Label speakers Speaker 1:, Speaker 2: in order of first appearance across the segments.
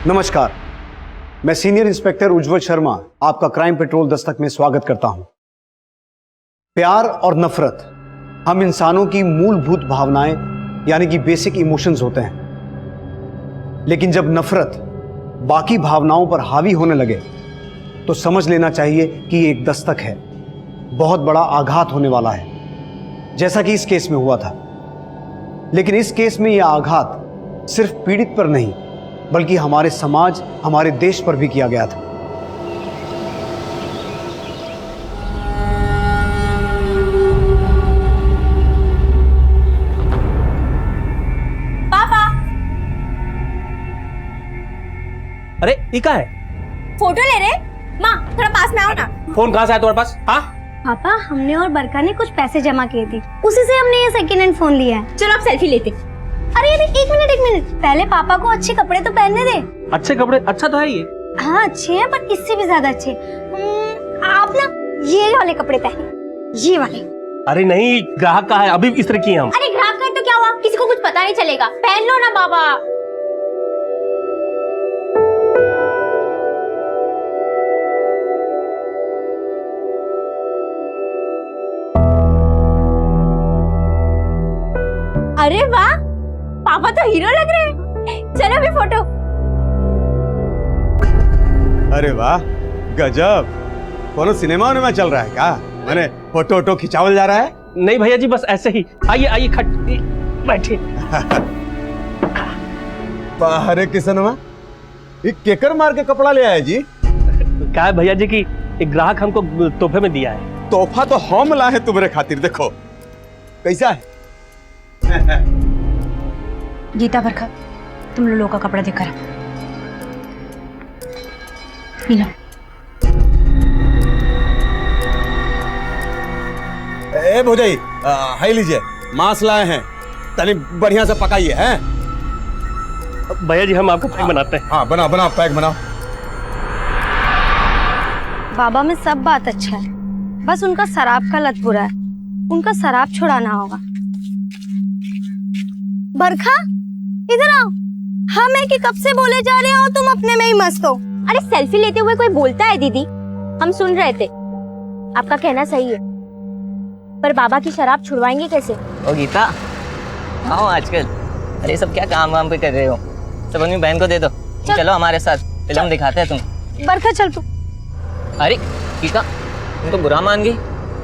Speaker 1: नमस्कार, मैं senior inspector उज्जवल शर्मा आपका क्राइम पेट्रोल दस्तक में स्वागत करता हूं। प्यार और नफरत हम इंसानों की मूलभूत भावनाएं यानी कि बेसिक इमोशंस होते हैं, लेकिन जब नफरत बाकी भावनाओं पर हावी होने लगे तो समझ लेना चाहिए कि ये एक दस्तक है, बहुत बड़ा आघात होने वाला है, जैसा कि इस केस में हुआ था। लेकिन इस केस में यह आघात सिर्फ पीड़ित पर नहीं बल्कि हमारे समाज, हमारे देश पर भी किया गया था।
Speaker 2: पापा,
Speaker 3: अरे ये क्या है?
Speaker 2: फोटो ले रहे? माँ थोड़ा पास में आओ ना।
Speaker 3: फोन कहाँ से आया तुम्हारे पास? हाँ,
Speaker 4: पापा, हमने और बरका ने कुछ पैसे जमा किए थे, उसी से हमने ये सेकेंड हैंड फोन लिया है।
Speaker 2: चलो अब सेल्फी लेते।
Speaker 4: अरे एक मिनट, पहले पापा को अच्छे कपड़े तो पहनने दे।
Speaker 3: अच्छे कपड़े? अच्छा तो है ये।
Speaker 4: हाँ अच्छे हैं, पर इससे भी ज्यादा अच्छे। आप ना ये वाले कपड़े पहने, ये वाले।
Speaker 3: अरे नहीं, ग्राहक का है, अभी इस तरह की हैं हम।
Speaker 2: अरे ग्राहक का तो क्या हुआ, किसी को कुछ पता नहीं चलेगा। पहन लो ना बाबा। अरे वाह, पापा तो हीरो लग रहे हैं। चलो अभी फोटो।
Speaker 1: अरे वाह, गजब! कौन सिनेमा में चल रहा है क्या? मैंने फोटो खिंचावल जा रहा है?
Speaker 3: नहीं भैया जी, बस ऐसे ही। आइए आइए, खट बैठिए।
Speaker 1: अरे किसनवा, ये केकर मार के कपड़ा ले आया जी?
Speaker 3: क्या है भैया जी की एक ग्राहक हमको तोहफे में दिया है।
Speaker 1: तोहफा तो हम लाए तुम्हारे खातिर, देखो कैसा है।
Speaker 4: गीता, बरका, तुम लोगों का कपड़ा देखकर लो।
Speaker 1: ए भौजाई, हाई लीजिए, मांस लाए हैं, तनी बढ़िया से पकाइए हैं।
Speaker 3: भैया जी हम आपको पैक बनाते हैं।
Speaker 1: हाँ बनाओ, पैक बनाओ।
Speaker 4: बाबा में सब बात अच्छा है, बस उनका शराब का लत बुरा है, उनका शराब छुड़ाना होगा। बरखा, इधर आओ। हम है कि कब से बोले जा रहे हो, तुम अपने में ही मस्त हो।
Speaker 2: अरे सेल्फी लेते हुए कोई बोलता है दीदी, हम सुन रहे थे। आपका कहना सही है, पर बाबा की शराब छुड़वाएंगे कैसे?
Speaker 5: ओ गीता, आओ आजकल। अरे सब क्या काम वाम पे कर रहे हो? सब अपनी बहन को दे दो। चलो हमारे साथ फिल्म दिखाते हैं तुम।
Speaker 4: बरखा चल तू।
Speaker 5: अरे गीता, तुम तो बुरा मान गई।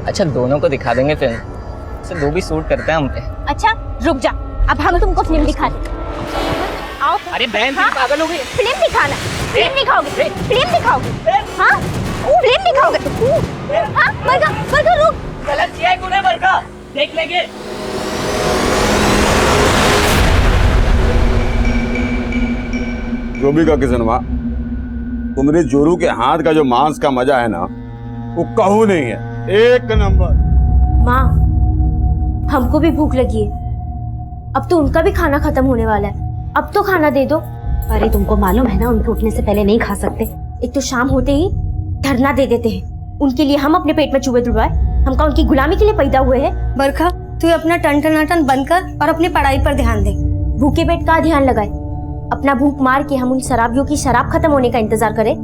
Speaker 5: अच्छा दोनों को दिखा देंगे फिल्म, से दो भी सूट करते हैं हम पे।
Speaker 2: अच्छा रुक जा, अब हम तुमको फिल्म दिखाते। आओ।
Speaker 5: अरे बहन
Speaker 2: हाँ?
Speaker 5: पागल हो गई।
Speaker 2: फिल्म दिखाना, फिल्म दिखाओगे, फिल्म दिखाओगे। हाँ फिल्म दिखाओगे। हाँ बरखा रुक।
Speaker 5: गलत किया है तूने बरका, देख लेंगे।
Speaker 1: जो भी का किसनवा, तुम्हारे जोरू के हाथ का जो मांस का मजा है ना, वो कहू नहीं है, एक नंबर।
Speaker 2: माँ, हमको भी भूख लगी है। अब तो उनका भी खाना खत्म होने वाला है, अब तो खाना दे दो। अरे तुमको मालूम है ना, उनके उठने से पहले नहीं खा सकते। एक तो शाम होते ही धरना दे देते हैं, उनके लिए हम अपने पेट में चूहे तुड़वाए। हम का उनकी गुलामी के लिए पैदा हुए हैं।
Speaker 4: बरखा, तू अपना टन बंद कर और अपनी पढ़ाई पर ध्यान दे।
Speaker 2: भूखे पेट का ध्यान लगाए, अपना भूख मार के हम उन शराबियों की शराब खत्म होने का इंतजार करें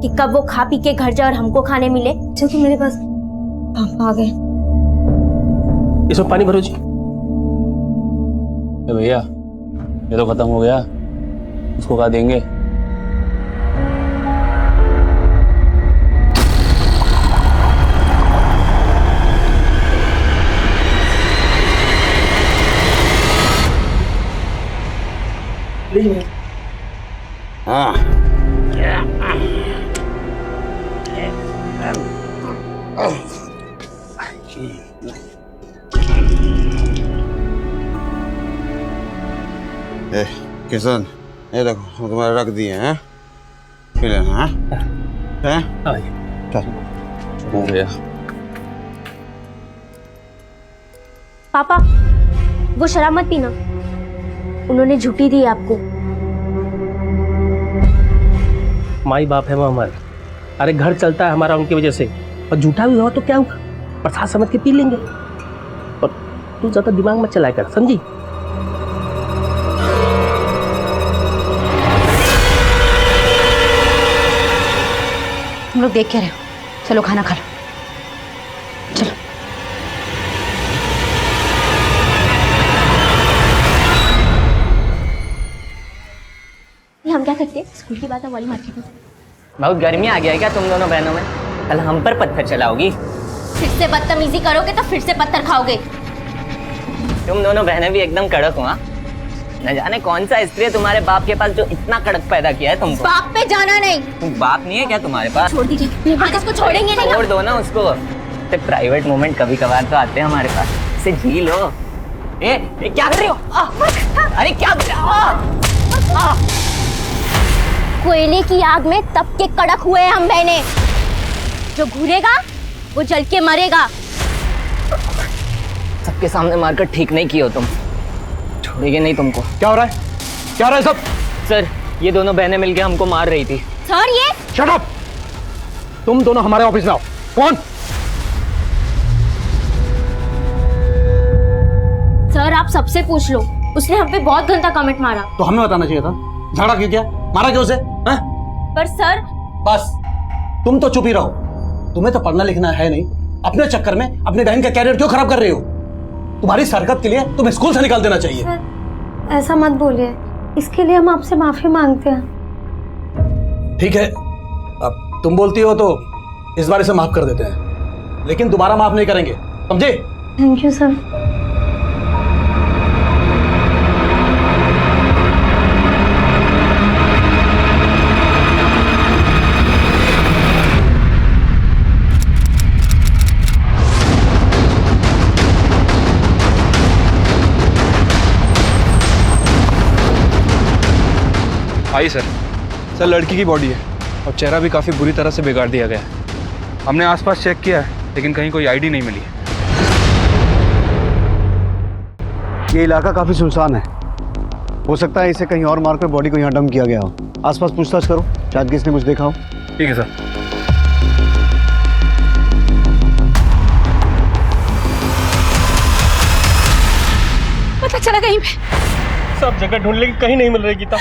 Speaker 2: कि कब वो खा पी के घर जाए और हमको खाने मिले।
Speaker 4: चल तू मेरे पास। पापा आ गए।
Speaker 3: इसमें पानी भरो जी।
Speaker 6: भैया ये तो खत्म हो गया, उसको क्या देंगे?
Speaker 1: हाँ किशन, ये देखो तुम्हारे रख दिए हैं, पी लेना। हैं? चल
Speaker 6: हो गया।
Speaker 2: पापा वो शराब मत पीना, उन्होंने झूठी दी आपको।
Speaker 3: माई बाप है वो हमारे। अरे घर चलता है हमारा उनकी वजह से, और झूठा भी हुआ तो क्या हुआ, प्रसाद समझ के पी लेंगे। और तू ज्यादा दिमाग मत चलाया कर, समझी?
Speaker 4: लोग देख क्या रहे हो? चलो खाना खा लो। चलो।
Speaker 2: ये हम क्या करते हैं? स्कूल की बात वाली मार्केट में
Speaker 5: बहुत गर्मी आ गया है क्या तुम दोनों बहनों में? कल हम पर पत्थर चलाओगी?
Speaker 2: फिर से बदतमीजी करोगे तो फिर से पत्थर खाओगे।
Speaker 5: तुम दोनों बहनें भी एकदम कड़क हो। हाँ, न जाने कौन सा स्त्री है तुम्हारे बाप के पास जो इतना कड़क पैदा किया है तुमको।
Speaker 2: बाप पे जाना नहीं।
Speaker 5: तुम बाप नहीं है क्या तुम्हारे पास?
Speaker 2: छोड़ दीजिए, आज इसको छोड़ेंगे नहीं।
Speaker 5: छोड़ दो ना उसको। प्राइवेट मोमेंट कभी कभार तो आते हैं हमारे पास, इसे जी लो। ए क्या कर रही हो? अरे क्या
Speaker 2: कोयले की आग में तप के कड़क हुए हैं हम बहने। जो घूरेगा वो जल के मरेगा।
Speaker 5: सबके सामने मारकर ठीक नहीं किए हो तुम, छोड़ेंगे नहीं तुमको।
Speaker 1: क्या हो रहा है? क्या हो रहा है सब?
Speaker 5: सर, ये दोनों बहनें मिलके हमको मार रही थी।
Speaker 2: सर ये
Speaker 1: शट अप! तुम दोनों हमारे ऑफिस में आओ। कौन?
Speaker 2: सर आप सबसे पूछ लो, उसने हम पे बहुत गंदा कमेंट मारा।
Speaker 1: तो हमें बताना चाहिए था। झगड़ा क्यों किया? मारा क्यों उसे? हाँ?
Speaker 2: पर सर
Speaker 1: बस, तुम तो चुप ही रहो। तुम्हें तो पढ़ना लिखना है नहीं, अपने चक्कर में अपने बहन का कैरियर क्यों खराब कर रही हो? तुम्हारी हरकत के लिए तुम्हें स्कूल से निकाल देना चाहिए।
Speaker 4: सर ऐसा मत बोलिए, इसके लिए हम आपसे माफी मांगते हैं।
Speaker 1: ठीक है, अब तुम बोलती हो तो इस बार इसे माफ कर देते हैं, लेकिन दोबारा माफ नहीं करेंगे, समझे?
Speaker 4: Thank you sir.
Speaker 7: I sir. Sir, लड़की की बॉडी है और चेहरा भी काफ़ी बुरी तरह से बिगाड़ दिया गया है। हमने आसपास चेक किया है लेकिन कहीं कोई आईडी नहीं मिली है।
Speaker 1: ये इलाका काफी सुनसान है, हो सकता है इसे कहीं और मारकर बॉडी को यहाँ डंप किया गया हो। आसपास पूछताछ करो, शायद किसने कुछ देखा हो।
Speaker 7: ठीक है सर।
Speaker 2: पता चला कहीं पे?
Speaker 3: सब जगह ढूंढ लेकिन कहीं नहीं मिल रही गीता।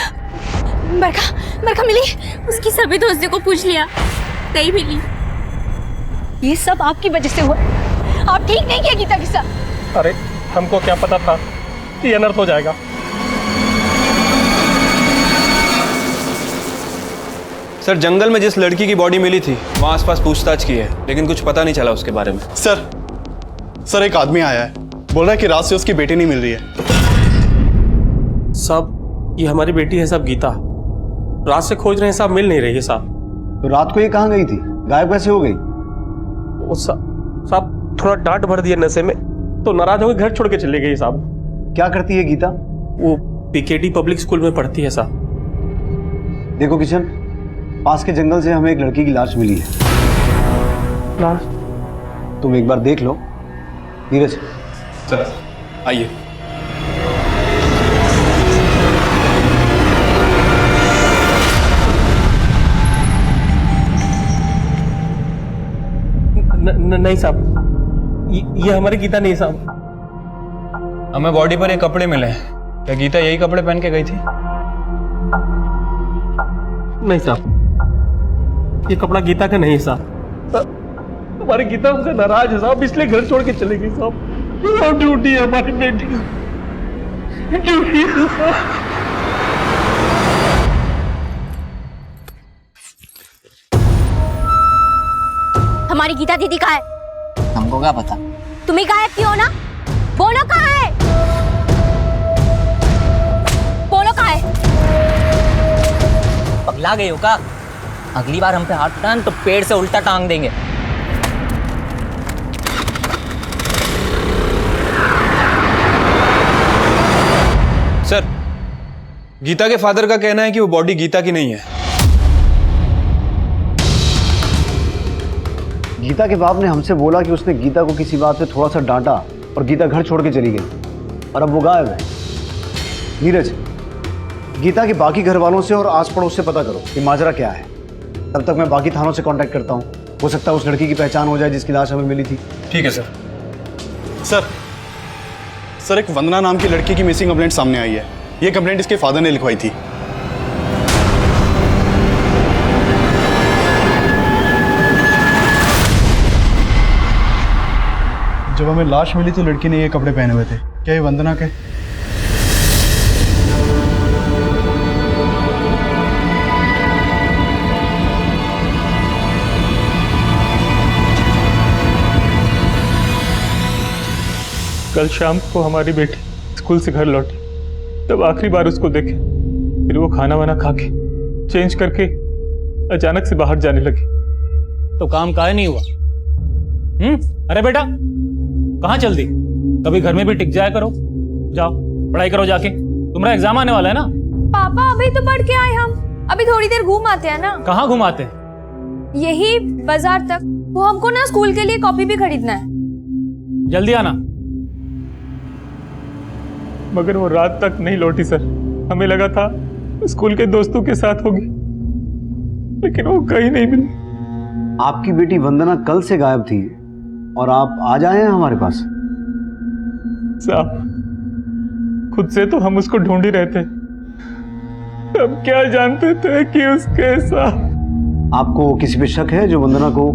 Speaker 2: बरखा मिली, उसकी सभी दोस्तों को पूछ लिया, नहीं मिली।
Speaker 4: ये सब आपकी वजह से हुआ। आप ठीक नहीं किया गीता के साथ।
Speaker 3: अरे हमको क्या पता था ये अनर्थ हो जाएगा।
Speaker 7: सर, जंगल में जिस लड़की की बॉडी मिली थी वहाँ आसपास पूछताछ की है लेकिन कुछ पता नहीं चला उसके बारे में।
Speaker 8: सर एक आदमी आया है, बोल रहा है कि रात से उसकी बेटी नहीं मिल रही है।
Speaker 3: साहब, ये हमारी बेटी है साहब, गीता। रात से खोज रहे हैं साहब, मिल नहीं रही है साहब।
Speaker 1: तो रात को ये कहाँ गई थी? गायब कैसे हो गई?
Speaker 3: वो साहब थोड़ा डांट भर दिया नशे में तो नाराज होकर घर छोड़ के चले गई साहब।
Speaker 1: क्या करती है गीता?
Speaker 3: वो पीकेडी पब्लिक स्कूल में पढ़ती है साहब।
Speaker 1: देखो किशन, पास के जंगल से हमें एक लड़की की लाश मिली है।
Speaker 3: लाश?
Speaker 1: तुम एक बार देख लो। नीरज,
Speaker 7: सर आइए।
Speaker 3: नहीं साहब, ये हमारी गीता नहीं साहब।
Speaker 7: हमें बॉडी पर ये कपड़े मिले हैं, क्या गीता यही कपड़े पहन के गई थी?
Speaker 3: नहीं साहब, ये कपड़ा गीता का नहीं साहब। हमारी गीता हमसे नाराज है साहब, इसलिए घर छोड़ के चली गई साहब। ड्यूटी है हमारी बेटी, ड्यूटी है साहब।
Speaker 2: हमारी गीता दीदी कहाँ है?
Speaker 5: हमको क्या पता?
Speaker 2: तुम्हें गायब क्यों हो ना? बोलो कहाँ है? बोलो कहाँ है?
Speaker 5: पगला गई हो का? अगली बार हम पे हाथ उठान तो पेड़ से उल्टा टांग देंगे।
Speaker 7: सर, गीता के फादर का कहना है कि वो बॉडी गीता की नहीं है।
Speaker 1: गीता के बाप ने हमसे बोला कि उसने गीता को किसी बात पे थोड़ा सा डांटा और गीता घर छोड़ के चली गई और अब वो गायब है। नीरज, गीता के बाकी घर वालों से और आस पड़ोस से पता करो कि माजरा क्या है। तब तक मैं बाकी थानों से कांटेक्ट करता हूँ, हो सकता है उस लड़की की पहचान हो जाए जिसकी लाश हमें मिली थी।
Speaker 7: ठीक है सर।
Speaker 8: सर एक वंदना नाम की लड़की की मिसिंग कंप्लेंट सामने आई है। ये कंप्लेंट इसके फादर ने लिखवाई थी। जब हमें लाश मिली तो लड़की ने ये कपड़े पहने हुए थे। क्या ये वंदना के?
Speaker 3: कल शाम को हमारी बेटी स्कूल से घर लौटी, तब आखिरी बार उसको देखे। फिर वो खाना वाना खा के चेंज करके अचानक से बाहर जाने लगी।
Speaker 6: तो काम काहे नहीं हुआ? अरे बेटा कहाँ चल दी? कभी घर में भी टिक जाया करो। जाओ पढ़ाई करो जाके, तुम्हारा एग्जाम आने वाला है ना।
Speaker 4: पापा अभी तो पढ़ के आए हम, अभी थोड़ी देर घूम आते हैं ना।
Speaker 6: कहाँ घुमाते हैं?
Speaker 4: यही बाजार तक। वो हमको ना स्कूल के लिए कॉपी भी खरीदना है।
Speaker 6: जल्दी आना।
Speaker 3: मगर वो रात तक नहीं लौटी सर। हमें लगा था स्कूल के दोस्तों के साथ होगी, लेकिन वो कहीं नहीं मिली।
Speaker 1: आपकी बेटी वंदना कल से गायब थी और आप आज आए हैं हमारे पास।
Speaker 3: साहब खुद से तो हम उसको ढूंढ ही रहे थे, अब क्या जानते थे कि उसके साथ।
Speaker 1: आपको किसी पे शक है जो वंदना को?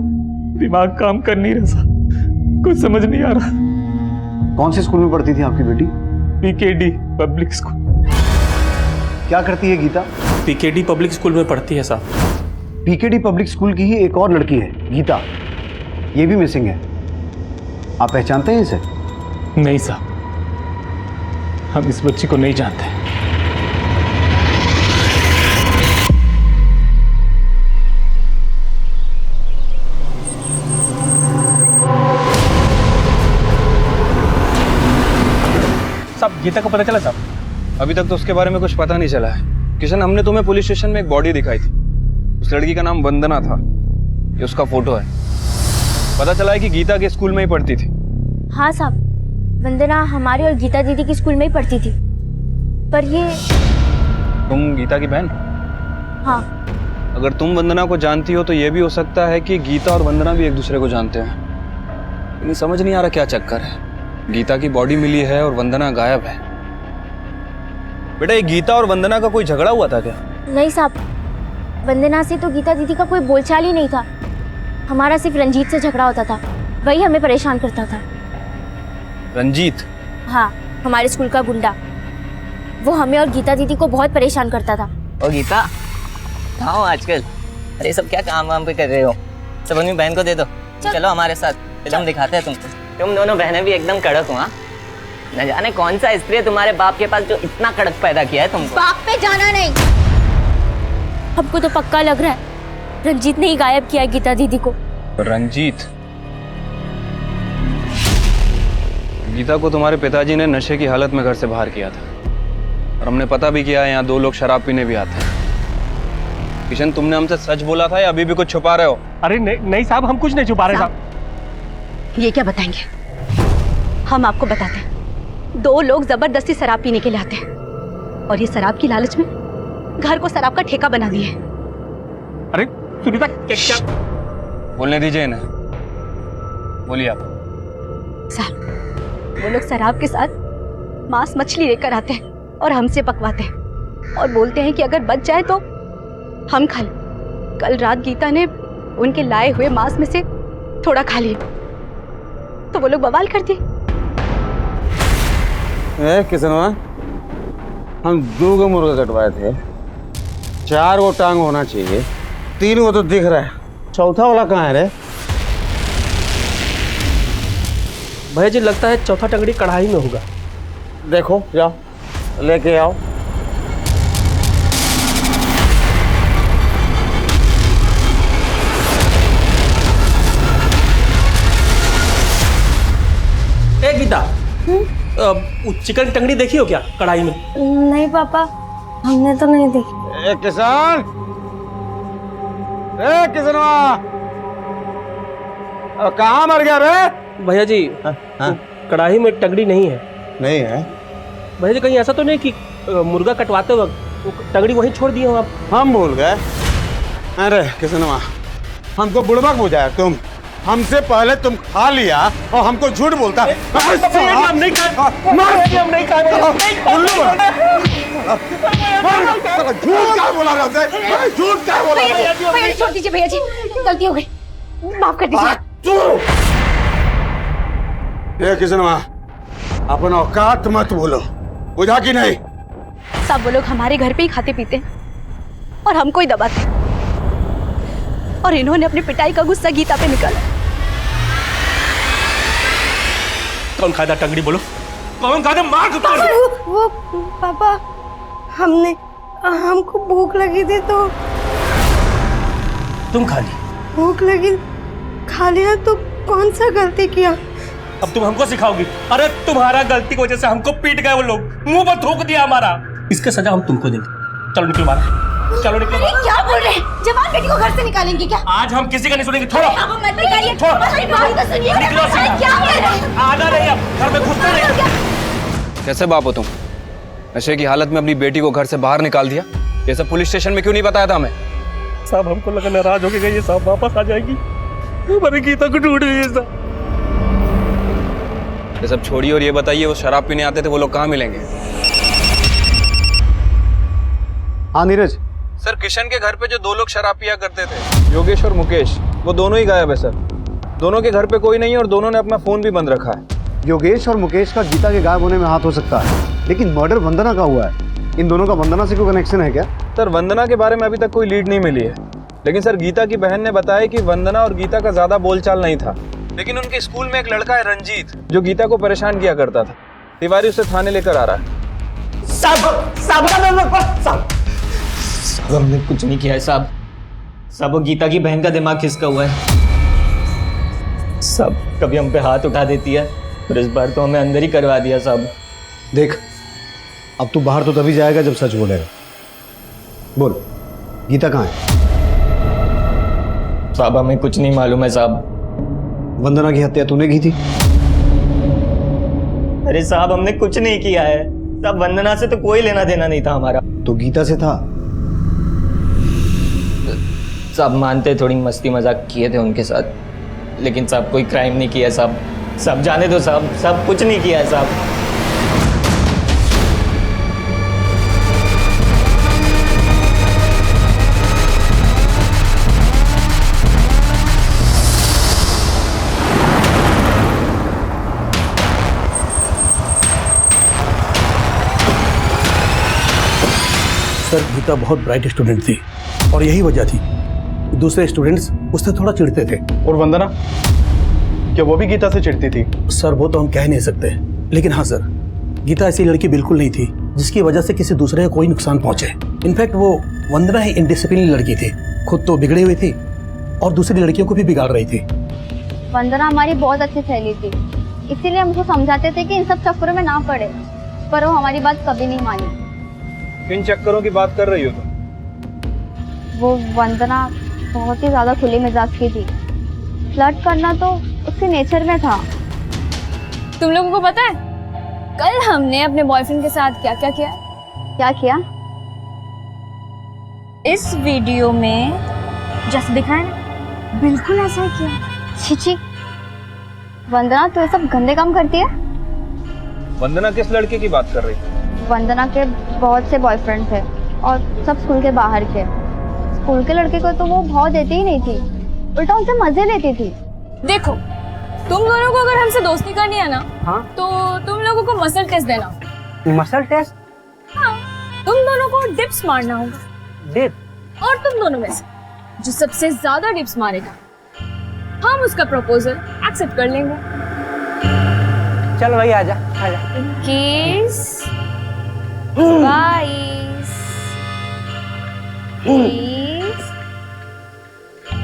Speaker 3: दिमाग काम कर नहीं रहा साहब, कुछ समझ नहीं आ रहा।
Speaker 1: कौन से स्कूल में पढ़ती थी आपकी बेटी?
Speaker 3: PKD public school.
Speaker 1: क्या करती है गीता?
Speaker 3: पीकेडी पब्लिक स्कूल में पढ़ती है साहब।
Speaker 1: पीकेडी पब्लिक स्कूल की ही एक और लड़की है गीता, ये भी मिसिंग है। आप पहचानते हैं इसे?
Speaker 3: नहीं साहब, हम इस बच्ची को नहीं जानते। साहब गीता को पता चला साहब?
Speaker 7: अभी तक तो उसके बारे में कुछ पता नहीं चला है। किशन, हमने तुम्हें पुलिस स्टेशन में एक बॉडी दिखाई थी। उस लड़की का नाम वंदना था। ये उसका फोटो है। पता चला है कि गीता के स्कूल में ही पढ़ती थी।
Speaker 2: हाँ साहब, वंदना हमारी और गीता दीदी की स्कूल में ही पढ़ती थी। पर ये
Speaker 7: तुम गीता की बहन?
Speaker 2: हाँ।
Speaker 7: अगर तुम वंदना को जानती हो तो ये भी हो सकता है कि गीता और वंदना भी एक दूसरे को जानते हैं। लेकिन समझ नहीं आ रहा क्या चक्कर है। गीता की बॉडी मिली है और वंदना गायब है। बेटा ये गीता और वंदना का कोई झगड़ा हुआ था क्या?
Speaker 2: नहीं साहब, वंदना से तो गीता दीदी का कोई बोलचाल ही नहीं था। हमारा सिर्फ रंजीत से झगड़ा होता था, वही हमें परेशान करता था।
Speaker 7: रंजीत?
Speaker 2: हाँ, हमारे स्कूल का गुंडा। वो हमें और गीता दीदी को बहुत परेशान करता था।
Speaker 5: ओ गीता, कहाँ हो आजकल? अरे सब क्या काम वाम पे कर रहे हो? सब अपनी बहन को दे दो। चलो हमारे साथ, फिल्म दिखाते हैं तुमको। तुम दोनों बहनें भी एकदम कड़क हो। हाँ, न जाने कौन सा स्त्री है तुम्हारे बाप के पास जो इतना कड़क पैदा किया है तुमको।
Speaker 2: बाप पे जाना नहीं। हमको तो पक्का लग रहा है रंजीत ने ही गायब किया गीता दीदी को।
Speaker 7: रंजीत? गीता को तुम्हारे पिताजी ने नशे की हालत में घर से बाहर किया था और हमने पता भी किया है यहाँ 2 लोग शराब पीने भी आते हैं। किशन, तुमने हमसे सच बोला था या अभी भी कुछ छुपा रहे हो?
Speaker 3: अरे नहीं साहब, हम कुछ नहीं छुपा रहे साहब।
Speaker 4: ये क्या बताएंगे? हम आपको बताते हैं। 2 लोग जबरदस्ती शराब पीने के लिए आते हैं और ये शराब की लालच में घर को शराब का ठेका बना दिए।
Speaker 3: अरे सुनीता, क्या?
Speaker 7: बोलने दीजिए इन्हें। बोलिए आप।
Speaker 4: साहब, वो लोग शराब के साथ मांस मछली लेकर आते हैं और हमसे पकवाते हैं और बोलते हैं कि अगर बच जाए तो हम खा लें। कल रात गीता ने उनके लाए हुए मांस में से थोड़ा खा लिया तो वो लोग बवाल कर दिए।
Speaker 9: किसनवा, हम 2 गो मुर्गा कटवाए थे। 4 गो टांग होना चाहिए, 3 गो तो दिख रहा है, चौथा वाला कहाँ है रे?
Speaker 3: भैया जी लगता है चौथा टंगड़ी कढ़ाई में होगा।
Speaker 9: देखो, जाओ लेके आओ।
Speaker 3: ए गीता, चिकन टंगड़ी देखी हो क्या कढ़ाई में?
Speaker 2: नहीं पापा, हमने तो नहीं देखी।
Speaker 9: किसान, किसनवा, कहाँ मर गया रे?
Speaker 3: भैया जी कढ़ाई में टंगड़ी नहीं है।
Speaker 9: नहीं है
Speaker 3: भैया जी, कहीं ऐसा तो नहीं कि मुर्गा कटवाते वक्त टंगड़ी वहीं छोड़ दिए हो आप?
Speaker 9: हम भूल गए। अरे किसनवा, हमको बुड़बक बुझाया तुम। हमसे पहले तुम खा लिया और हमको झूठ बोलता है।
Speaker 3: हम नहीं खाए।
Speaker 9: झूठ क्या बोला रहा है? झूठ क्या बोला रहा है?
Speaker 2: भैया छोड़ दीजिए, भैया जी गलती हो गई, माफ कर दीजिए।
Speaker 9: ए किसनवा, अपन औकात मत बोलो, बुझा कि नहीं?
Speaker 4: सब वो लोग हमारे घर पे ही खाते पीते और हमको ही दबाते, और इन्होंने अपनी पिटाई का गुस्सा गीता पे निकाला।
Speaker 3: कौन खादा टंगड़ी बोलो, कौन खादा? मार कुत्ता।
Speaker 2: वो पापा, हमको भूख लगी थी तो
Speaker 3: तुम खा ली?
Speaker 2: भूख लगी खा लिया तो कौन सा गलती किया?
Speaker 3: अब तुम हमको सिखाओगी? अरे तुम्हारा गलती की वजह से हमको पीट गए वो लोग, मुंह पर थूक दिया हमारा। इसका सजा हम तुमको देंगे। चलो निकलो बाहर, चलो निकलो बाहर।
Speaker 2: क्या बोल रहे हैं? जवान बेटी को घर से निकालेंगे क्या?
Speaker 3: आज हम किसी का नहीं सुनेंगे। छोड़ो,
Speaker 2: आप मत निकालिए।
Speaker 3: छोड़।
Speaker 2: हमारी बात तो सुनिए।
Speaker 3: निकलो सीधा।
Speaker 2: क्या बोल रहे हैं?
Speaker 3: आना नहीं, अब घर में घुसना नहीं।
Speaker 7: कैसे बाप हो तुम? नशे की हालत में अपनी बेटी को घर से बाहर निकाल दिया। ये सब पुलिस स्टेशन में क्यों नहीं बताया था हमें?
Speaker 3: साहब हमको लगा नाराज हो गई, ये साहब वापस आ जाएगी, हमारी गीता को ढूंढ रही है साहब।
Speaker 7: ये सब छोड़िए और ये बताइए, वो शराब पीने आते थे, वो लोग कहाँ मिलेंगे?
Speaker 1: हाँ नीरज,
Speaker 7: सर किशन के घर पे जो 2 लोग शराब पिया करते थे, योगेश और मुकेश, वो दोनों ही गायब है सर। दोनों के घर पे कोई नहीं है और दोनों ने अपना फोन भी बंद रखा है।
Speaker 1: योगेश और मुकेश का गीता के गायब होने में हाथ हो सकता है, लेकिन मर्डर वंदना का हुआ है। इन दोनों का वंदना से कोई कनेक्शन है क्या?
Speaker 7: सर वंदना के बारे में अभी तक कोई लीड नहीं मिली है, लेकिन सर गीता की बहन ने बताया कि वंदना और गीता का ज्यादा बोलचाल नहीं था, लेकिन उनके स्कूल में एक लड़का है रंजीत, जो गीता को परेशान किया करता था। तिवारी उसे थाने लेकर आ रहा है।
Speaker 5: साहब हमने कुछ नहीं किया है साहब। साहब वो गीता की बहन का दिमाग खिसका हुआ है साहब। कभी हम पे हाथ उठा देती है और इस बार तो हमें अंदर ही करवा दिया साहब।
Speaker 1: देख, अब तू बाहर तो तभी जाएगा जब सच बोलेगा। बोल, गीता कहाँ है?
Speaker 5: साहब हमें कुछ नहीं मालूम है साहब।
Speaker 1: वंदना की हत्या तूने की थी?
Speaker 5: अरे साहब हमने कुछ नहीं किया है साहब, वंदना से तो कोई लेना देना नहीं था हमारा।
Speaker 1: तो गीता से था?
Speaker 5: साहब मानते थोड़ी मस्ती मजाक किए थे उनके साथ, लेकिन साहब कोई क्राइम नहीं किया साहब। साहब जाने दो साहब, साहब कुछ नहीं किया है साहब।
Speaker 10: सर गीता बहुत ब्राइट स्टूडेंट थी और यही वजह थी दूसरे स्टूडेंट्स उससे थोड़ा चिढ़ते थे।
Speaker 8: और वंदना, क्या वो भी गीता से चिढ़ती थी?
Speaker 10: सर वो तो हम कह नहीं सकते, लेकिन हाँ सर, गीता ऐसी लड़की बिल्कुल नहीं थी जिसकी वजह से किसी दूसरे को कोई नुकसान पहुंचे। इनफैक्ट वो वंदना ही इनडिसिप्लिन लड़की थी, खुद तो बिगड़ी हुई थी और दूसरी लड़कियों को भी बिगाड़ रही थी।
Speaker 11: वंदना हमारी बहुत अच्छी सहेली थी, इसीलिए हमको समझाते थे कि इन सब चक्करों में ना पड़े, पर वो हमारी बात कभी नहीं मानी।
Speaker 7: किन चक्करों की बात कर रही हो तुम?
Speaker 11: वो वंदना बहुत ही ज्यादा खुली मिजाज की थी, फ्लर्ट करना तो उसके नेचर में था।
Speaker 4: तुम लोगों को पता है कल हमने अपने बॉयफ्रेंड के साथ क्या क्या किया?
Speaker 11: क्या किया?
Speaker 4: इस वीडियो में जैसे दिखाया ना, बिल्कुल ऐसा ही किया।
Speaker 11: छिची, वंदना तू ये सब गंदे काम करती है?
Speaker 7: वंदना किस लड़के की बात कर रही है?
Speaker 11: वंदना के बहुत से बॉयफ्रेंड थे और सब स्कूल के बाहर के। स्कूल के लड़के को तो वो भाव देती ही नहीं थी, उल्टा उनसे मजे लेती थी।
Speaker 4: देखो तुम दोनों को अगर हमसे दोस्ती करनी है ना,
Speaker 3: हाँ?
Speaker 4: तो तुम लोगों को मसल टेस्ट देना।
Speaker 3: Muscle test?
Speaker 4: हाँ, तुम दोनों को डिप्स मारना होगा।
Speaker 3: डिप?
Speaker 4: और तुम दोनों में से जो सबसे ज्यादा डिप्स मारेगा, हम उसका प्रपोजल एक्सेप्ट कर लेंगे।
Speaker 3: चल भाई आजा आजा।
Speaker 4: 21 22 23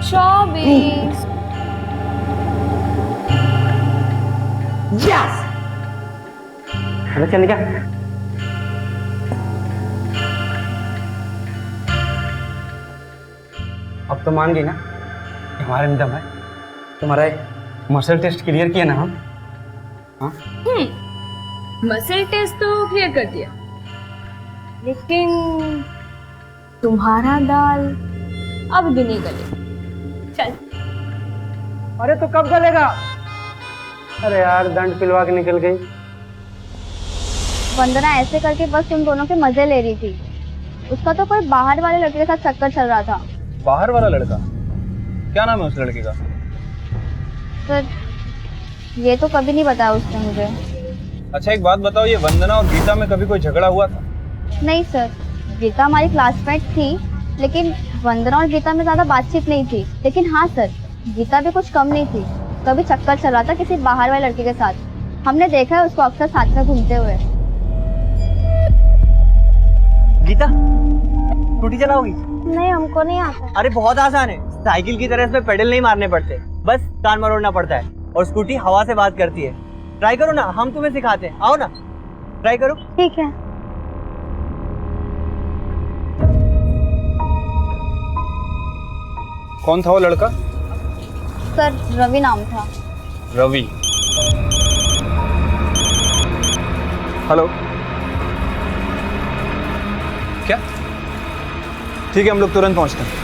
Speaker 4: 24
Speaker 3: यस, चल क्या? अब तो मान गई ना कि हमारे में दम है। तुम्हारा मसल टेस्ट क्लियर किया ना हम? हाँ?
Speaker 4: मसल टेस्ट तो क्लियर कर दिया, लेकिन तुम्हारा दाल अब भी नहीं गले। चल।
Speaker 3: अरे तो कब गलेगा? अरे यार दंड पिलवा के निकल गई।
Speaker 11: वंदना ऐसे करके बस तुम दोनों के मजे ले रही थी, उसका तो कोई बाहर वाले लड़के के साथ चक्कर चल रहा था।
Speaker 7: बाहर वाला लड़का? क्या नाम है उस लड़के का?
Speaker 11: सर ये तो कभी नहीं बताया उसने मुझे।
Speaker 7: अच्छा एक बात बताओ, ये वंदना और गीता में कभी कोई झगड़ा हुआ था?
Speaker 11: नहीं सर, गीता हमारी क्लासमेट थी, लेकिन वंदना और गीता में ज़्यादा बातचीत नहीं थी। लेकिन हाँ सर, गीता भी कुछ कम नहीं थी, कभी चक्कर चला था किसी बाहर वाले लड़के के साथ। हमने देखा है उसको अक्सर साथ में घूमते हुए।
Speaker 5: गीता स्कूटी चलाओगी?
Speaker 11: नहीं, हमको नहीं आता।
Speaker 5: अरे बहुत आसान है, साइकिल की तरह इसमें पेडल नहीं मारने पड़ते, बस कान मरोड़ना पड़ता है। और स्कूटी हवा से बात करती है। ट्राई करो ना, हम तुम्हें सिखाते हैं, आओ ना ट्राई करो।
Speaker 11: ठीक है।
Speaker 7: कौन था वो लड़का?
Speaker 11: सर रवि नाम था।
Speaker 7: रवि। हेलो, क्या? ठीक है, हम लोग तुरंत पहुंचते हैं।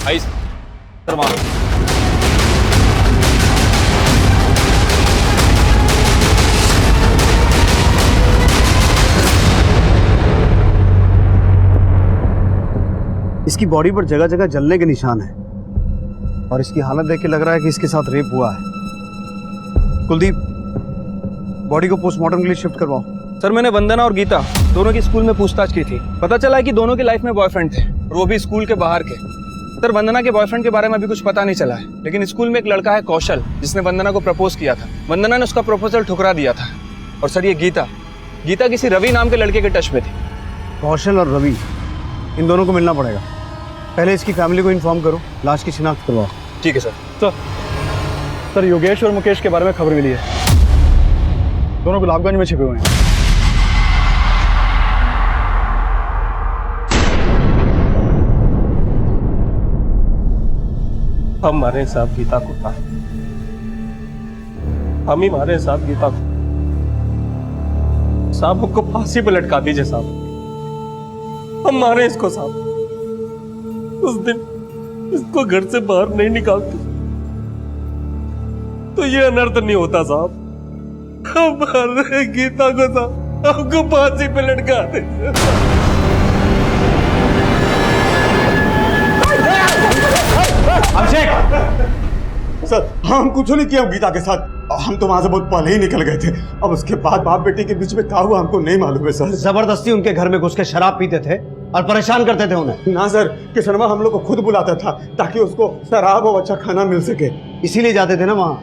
Speaker 7: आई सर, वहाँ
Speaker 1: इसकी बॉडी पर जगह जगह जलने के निशान है और इसकी हालत देख के लग रहा है कि इसके साथ रेप हुआ है। कुलदीप, बॉडी को पोस्टमार्टम के लिए शिफ्ट करवाओ।
Speaker 7: सर, मैंने वंदना और गीता दोनों की स्कूल में पूछताछ की थी। पता चला है कि दोनों की लाइफ में बॉयफ्रेंड थे और वो भी स्कूल के बाहर के। सर, वंदना के बॉयफ्रेंड के बारे में अभी कुछ पता नहीं चला है, लेकिन स्कूल में एक लड़का है कौशल, जिसने वंदना को प्रपोज किया था। वंदना ने उसका प्रपोजल ठुकरा दिया था। और सर, ये गीता किसी रवि नाम के लड़के के टच में थी।
Speaker 1: कौशल और रवि, इन दोनों को मिलना पड़ेगा। पहले इसकी फैमिली को इन्फॉर्म करो, लाश की शिनाख्त करवाओ।
Speaker 7: ठीक है सर।
Speaker 8: सर योगेश और मुकेश के बारे में खबर मिली है, दोनों गुलाबगंज में छिपे हुए हैं।
Speaker 3: हम मारे साहब गीता को था, हम ही मारे साहब गीता को। साहब हमको फांसी पे लटका दीजिए साहब, हम मारे इसको साहब। उस दिन इसको घर से बाहर नहीं निकालते तो ये अनर्थ नहीं होता साहब। हम मार रहे गीता को साहब, हमको फांसी पे लटका दीजिए।
Speaker 8: अभिषेक सर, हम कुछ नहीं किया गीता के साथ, हम तो वहां से बहुत पहले ही निकल गए थे। अब उसके बाद बाप बेटी के बीच में क्या हुआ हमको नहीं मालूम है सर।
Speaker 1: जबरदस्ती उनके घर में घुस के शराब पीते थे और परेशान करते थे उन्हें।
Speaker 8: ना सर, किशनवा हम लोग को खुद बुलाता था ताकि उसको शराब और अच्छा खाना मिल सके।
Speaker 1: इसीलिए जाते थे ना वहां,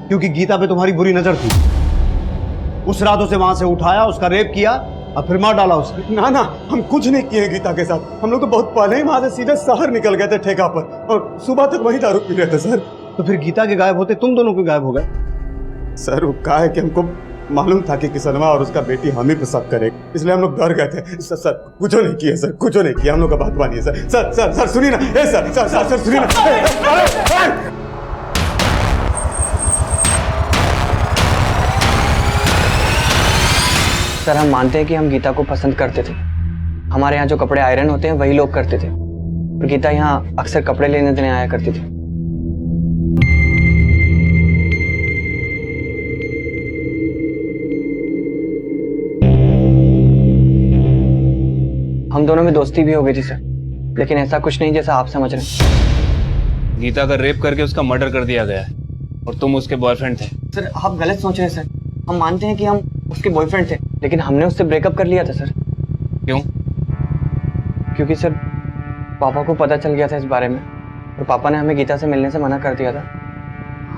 Speaker 1: क्योंकि गीता पे तुम्हारी बुरी नजर थी। उस रात उसे वहां से उठाया, उसका रेप किया और फिर मार डाला उसे।
Speaker 8: ना हम कुछ नहीं किए गीता के साथ। हम लोग तो बहुत पहले ही वहां से सीधे शहर निकल गए थे ठेका पर, और सुबह तक वही दारू पी रहे थे सर।
Speaker 1: तो फिर गीता के गायब होते तुम दोनों क्यों गायब हो गए?
Speaker 8: सर, वो क्या है कि हमको मालूम था कि किशनवा और उसका बेटी हम ही पे शक करे, इसलिए हम लोग डर गए थे। सर कुछ नहीं किया सर, कुछ नहीं किया। हम लोग का बात मानिए सर। सर सुनिए ना, सर सुनिए ना।
Speaker 12: सर, हम मानते हैं कि हम गीता को पसंद करते थे। हमारे यहाँ जो कपड़े आयरन होते हैं वही लोग करते थे, और गीता यहाँ अक्सर कपड़े लेने देने आया करती थी। हम दोनों में दोस्ती भी हो गई थी सर, लेकिन ऐसा कुछ नहीं जैसा आप समझ रहे हैं।
Speaker 7: गीता का रेप करके उसका मर्डर कर दिया गया है और तुम उसके बॉयफ्रेंड थे।
Speaker 12: सर, आप गलत सोच रहे हैं सर। हम मानते हैं कि हम उसके बॉयफ्रेंड थे, लेकिन हमने उससे ब्रेकअप कर लिया था सर।
Speaker 7: क्यों?
Speaker 12: क्योंकि सर पापा को पता चल गया था इस बारे में, और पापा ने हमें गीता से मिलने से मना कर दिया था।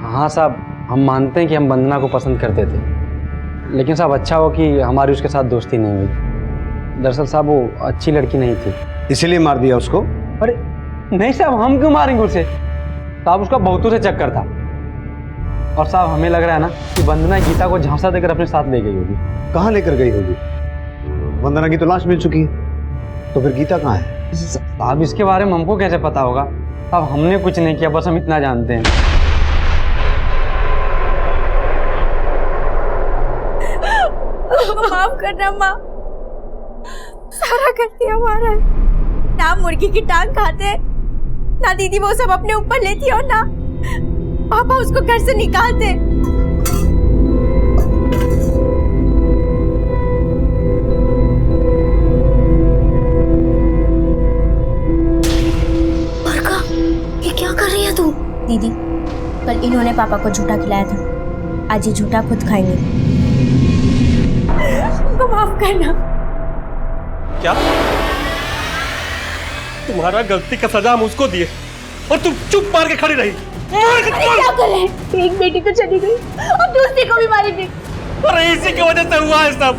Speaker 13: हाँ साहब, हम मानते हैं कि हम वंदना को पसंद करते थे, लेकिन साहब अच्छा हो कि हमारी उसके साथ दोस्ती नहीं हुई। दरअसल साहब वो अच्छी लड़की नहीं थी,
Speaker 1: इसीलिए मार दिया उसको।
Speaker 13: अरे नहीं साहब, हम क्यों मारेंगे उसे? साहब उसका बहुतों से चक्कर था, और साहब हमें लग रहा है ना कि वंदना गीता को झांसा देकर अपने साथ ले गई होगी।
Speaker 1: कहाँ लेकर गई होगी? वंदना की तो लाश मिल चुकी है, तो फिर गीता कहाँ है?
Speaker 13: साहब इसके बारे में हमको कैसे पता होगा? साहब हमने कुछ नहीं किया, बस हम इतना जानते हैं।
Speaker 2: माफ करना माँ, सारा गलती हमारा है। ना मुर्गी की टांग खाते, ना दीदी वो सब अपने ऊपर लेती, और ना पापा उसको घर से निकालते। दीदी, कल इन्होंने पापा को झूठा खिलाया था, आज ये झूठा खुद खाएंगे। उनको माफ करना।
Speaker 3: क्या तुम्हारा गलती का सजा हम उसको दिए और तुम चुप मार के खड़ी रही?
Speaker 2: क्या करें, एक बेटी तो चली गई और दूसरी को भी मारी गई।
Speaker 3: अरे इसी की वजह से हुआ है सब।